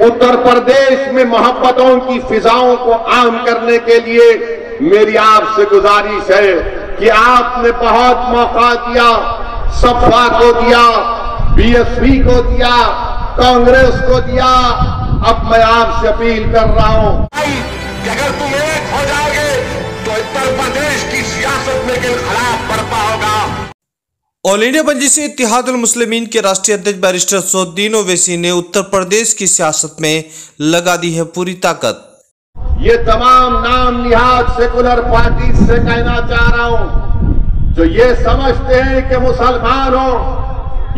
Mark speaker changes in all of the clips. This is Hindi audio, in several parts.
Speaker 1: उत्तर प्रदेश में मोहब्बतों की फिजाओं को आम करने के लिए मेरी आपसे गुजारिश है कि आपने बहुत मौका दिया, सपा को दिया, बीएसपी को दिया, कांग्रेस को दिया। अब मैं आपसे अपील कर रहा हूं
Speaker 2: कि अगर तुम एक हो जाओगे तो उत्तर प्रदेश की सियासत में खिलाफ बरपा होगा।
Speaker 3: ऑल इंडिया मजलिस इत्तेहादुल मुस्लिमीन के राष्ट्रीय अध्यक्ष बैरिस्टर सौद्दीन ओवैसी ने उत्तर प्रदेश की सियासत में लगा दी है पूरी ताकत।
Speaker 1: ये तमाम नाम निहाद सेकुलर पार्टी से कहना चाह रहा हूं जो ये समझते हैं कि मुसलमान हो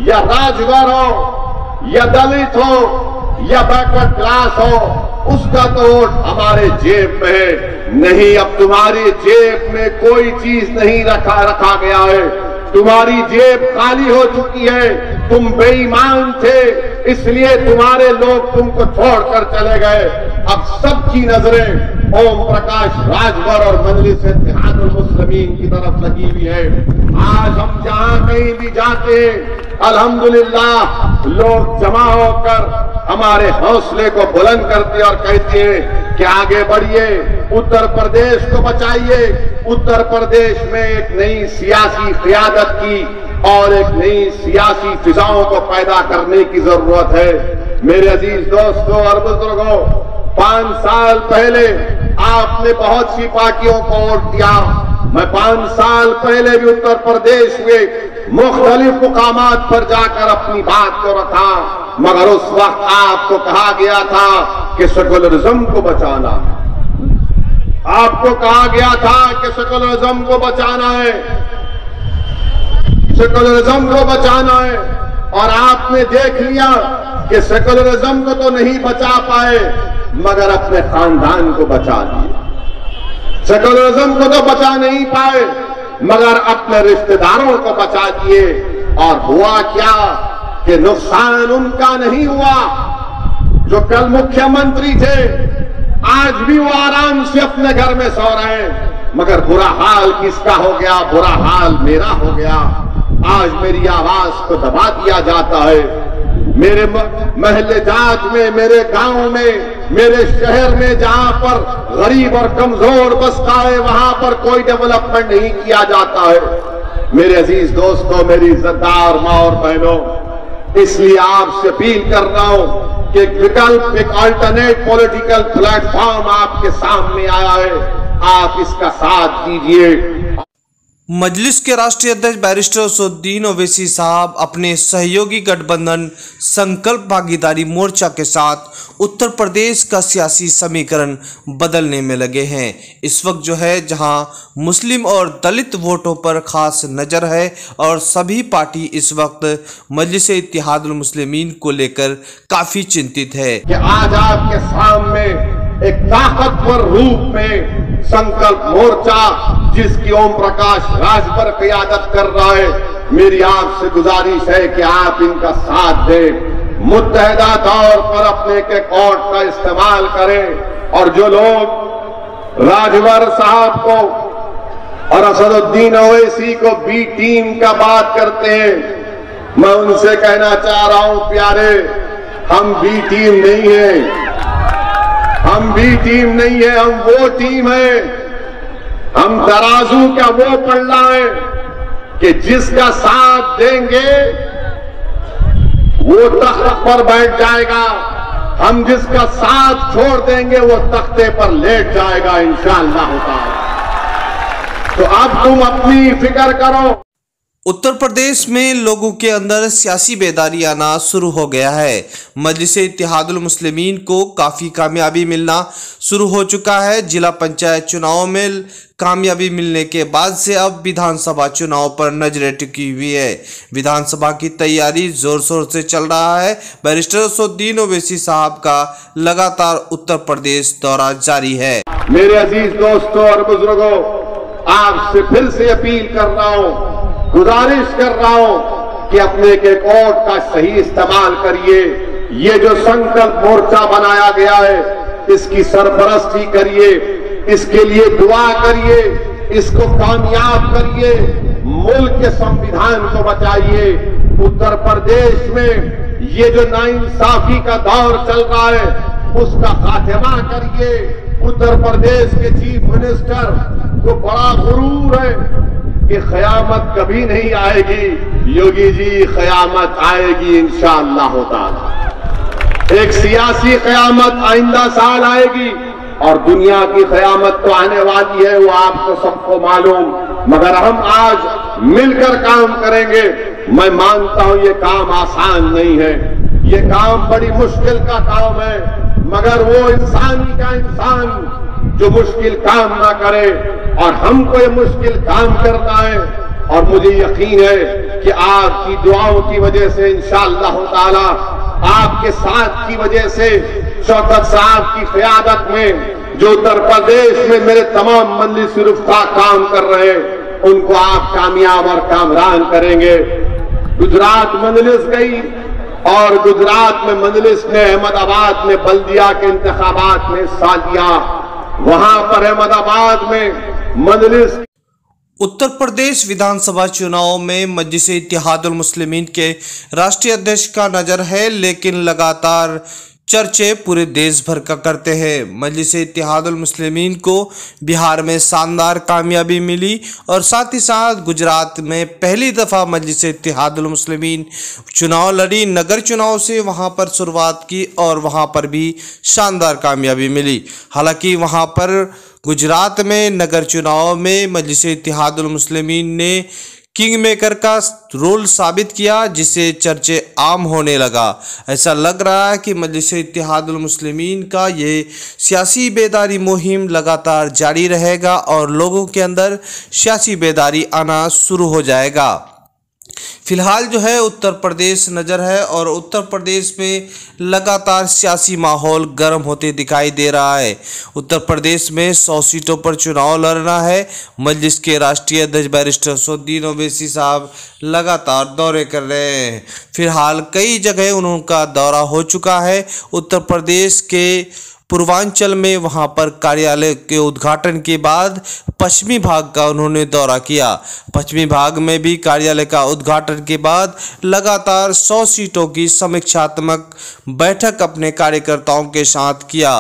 Speaker 1: या राजवर हो या दलित हो या बैकवर्ड क्लास हो, उसका तो वोट हमारे जेब में है। नहीं, अब तुम्हारी जेब में कोई चीज नहीं रखा गया है। तुम्हारी जेब खाली हो चुकी है। तुम बेईमान थे, इसलिए तुम्हारे लोग तुमको छोड़कर चले गए। अब सबकी नजरें ओम प्रकाश राजभर और मजलिस इत्तेहादुल मुस्लिमीन की तरफ लगी हुई है। आज हम जहां कहीं भी जाते हैं, अल्हम्दुलिल्लाह लोग जमा होकर हमारे हौसले को बुलंद करते और कहते हैं कि आगे बढ़िए, उत्तर प्रदेश को बचाइए। उत्तर प्रदेश में एक नई सियासी क़ियादत की और एक नई सियासी फिजाओं को पैदा करने की जरूरत है। मेरे अजीज दोस्तों और बुजुर्गों, 5 साल पहले आपने बहुत सी पार्टियों को वोट दिया। मैं 5 साल पहले भी उत्तर प्रदेश में मुख्तलिफ मुकामात पर जाकर अपनी बात को रखा, मगर उस वक्त आपको कहा गया था कि सेकुलरिज्म को बचाना। आपको कहा गया था कि सेकुलरिज्म को बचाना है, सेकुलरिज्म को बचाना है। और आपने देख लिया कि सेकुलरिज्म को तो नहीं बचा पाए, मगर अपने खानदान को बचा लिए। सेकुलरिज्म को तो बचा नहीं पाए, मगर अपने रिश्तेदारों को बचा दिए। और हुआ क्या कि नुकसान उनका नहीं हुआ जो कल मुख्यमंत्री थे, आज भी वो आराम से अपने घर में सो रहे हैं, मगर बुरा हाल किसका हो गया? बुरा हाल मेरा हो गया। आज मेरी आवाज को दबा दिया जाता है। मेरे महल्ले जात में, मेरे गांव में, मेरे शहर में जहां पर गरीब और कमजोर बसता है, वहां पर कोई डेवलपमेंट नहीं किया जाता है। मेरे अजीज दोस्तों, मेरी इज्जतदार मां और बहनों, इसलिए आपसे अपील कर रहा हूं कि एक विकल्प, एक अल्टरनेट पॉलिटिकल प्लेटफॉर्म आपके सामने आया है, आप इसका साथ दीजिए।
Speaker 3: मजलिस के राष्ट्रीय अध्यक्ष बैरिस्टर सौद्दीन ओवैसी साहब अपने सहयोगी गठबंधन संकल्प भागीदारी मोर्चा के साथ उत्तर प्रदेश का सियासी समीकरण बदलने में लगे हैं। इस वक्त जो है जहां मुस्लिम और दलित वोटों पर खास नज़र है और सभी पार्टी इस वक्त मजलिस इत्तेहादुल मुस्लिमीन को लेकर काफ़ी चिंतित है
Speaker 1: कि आज आपके सामने एक ताकतवर रूप में संकल्प मोर्चा, जिसकी ओम प्रकाश राजभर क़ियादत कर रहा है, मेरी आपसे गुजारिश है कि आप इनका साथ दें, मुत्तहिदा तौर पर अपने के कोर्ट का इस्तेमाल करें। और जो लोग राजभर साहब को और असदुद्दीन ओवैसी को बी टीम का बात करते हैं, मैं उनसे कहना चाह रहा हूं, प्यारे, हम बी टीम नहीं है, हम बी टीम नहीं है, हम वो टीम है, हम तराजू का वो पलड़ा है कि जिसका साथ देंगे वो तख्त पर बैठ जाएगा, हम जिसका साथ छोड़ देंगे वो तख्ते पर लेट जाएगा इंशाअल्लाह ताला। तो अब तुम अपनी फिक्र करो।
Speaker 3: उत्तर प्रदेश में लोगों के अंदर सियासी बेदारी आना शुरू हो गया है। मजलिस इत्तेहादुल मुस्लिमीन को काफ़ी कामयाबी मिलना शुरू हो चुका है। जिला पंचायत चुनाव में कामयाबी मिलने के बाद से अब विधानसभा चुनाव पर नजरें टिकी हुई है। विधानसभा की तैयारी जोर शोर से चल रहा है। बैरिस्टर सौद्दीन ओवैसी साहब का लगातार उत्तर प्रदेश दौरा जारी है।
Speaker 1: मेरे अजीज दोस्तों और बुजुर्गों, आपसे फिर से अपील कर रहा हूं, गुजारिश कर रहा हूं कि अपने के कोर्ट का सही इस्तेमाल करिए। ये जो संकल्प मोर्चा बनाया गया है, इसकी सरपरस्ती करिए, इसके लिए दुआ करिए, इसको कामयाब करिए, मुल्क के संविधान को बचाइए। उत्तर प्रदेश में ये जो नाइंसाफी का दौर चल रहा है उसका खात्मा करिए। उत्तर प्रदेश के चीफ मिनिस्टर को बड़ा गुरूर है कि क़यामत कभी नहीं आएगी। योगी जी, क़यामत आएगी इंशाअल्लाह ताला। एक सियासी क़यामत आइंदा साल आएगी और दुनिया की क़यामत तो आने वाली है, वो आपको सबको मालूम। मगर हम आज मिलकर काम करेंगे। मैं मानता हूं ये काम आसान नहीं है, ये काम बड़ी मुश्किल का काम है, मगर वो इंसानी का इंसान जो मुश्किल काम ना करे, और हमको ये मुश्किल काम करना है। और मुझे यकीन है कि आपकी दुआओं की वजह से इंशाअल्लाह ताला, आपके साथ की वजह से, शौकत साहब की क़यादत में जो उत्तर प्रदेश में मेरे तमाम मजलिस रुफ़्क़ा काम कर रहे हैं, उनको आप कामयाब और कामरान करेंगे। गुजरात मजलिस गई और गुजरात में मजलिस ने अहमदाबाद में बल्दिया के इंतखाबात में हिस्सा लिया। वहां पर अहमदाबाद में मजलिस।
Speaker 3: उत्तर प्रदेश विधानसभा चुनाव में मजलिस इत्तेहादुल मुस्लिमीन के राष्ट्रीय अध्यक्ष का नजर है, लेकिन लगातार चर्चे पूरे देश भर का करते हैं। मजलिस इत्तेहादुल मुस्लिमीन को बिहार में शानदार कामयाबी मिली और साथ ही साथ गुजरात में पहली दफ़ा मजलिस इत्तेहादुल मुस्लिमीन चुनाव लड़ी। नगर चुनाव से वहां पर शुरुआत की और वहां पर भी शानदार कामयाबी मिली। हालांकि वहां पर गुजरात में नगर चुनाव में मजलिस इत्तेहादुल मुस्लिमीन ने किंग मेकर का रोल साबित किया, जिससे चर्चे आम होने लगा। ऐसा लग रहा है कि मजलिस इत्तेहादुल मुस्लिमीन का ये सियासी बेदारी मुहिम लगातार जारी रहेगा और लोगों के अंदर सियासी बेदारी आना शुरू हो जाएगा। फिलहाल जो है उत्तर प्रदेश नज़र है और उत्तर प्रदेश में लगातार सियासी माहौल गर्म होते दिखाई दे रहा है। उत्तर प्रदेश में 100 सीटों पर चुनाव लड़ना है। मजलिस के राष्ट्रीय अध्यक्ष बैरिस्टर असदुद्दीन ओवैसी साहब लगातार दौरे कर रहे हैं। फिलहाल कई जगह उनका दौरा हो चुका है। उत्तर प्रदेश के पूर्वांचल में वहां पर कार्यालय के उद्घाटन के बाद पश्चिमी भाग का उन्होंने दौरा किया। पश्चिमी भाग में भी कार्यालय का उद्घाटन के बाद लगातार 100 सीटों की समीक्षात्मक बैठक अपने कार्यकर्ताओं के साथ किया।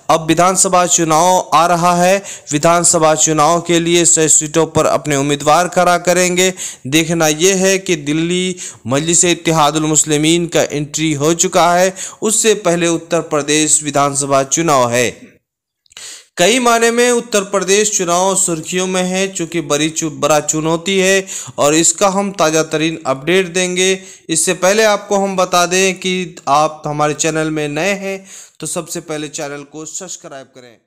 Speaker 3: अब विधानसभा चुनाव आ रहा है। विधानसभा चुनाव के लिए 100 सीटों पर अपने उम्मीदवार खड़ा करेंगे। देखना यह है कि दिल्ली मजलिस इत्तेहादुल मुस्लिमीन का एंट्री हो चुका है, उससे पहले उत्तर प्रदेश विधानसभा चुनाव है। कई मायने में उत्तर प्रदेश चुनाव सुर्खियों में है, चूँकि बड़ा चुनौती है और इसका हम ताज़ा तरीन अपडेट देंगे। इससे पहले आपको हम बता दें कि आप हमारे चैनल में नए हैं तो सबसे पहले चैनल को सब्सक्राइब करें।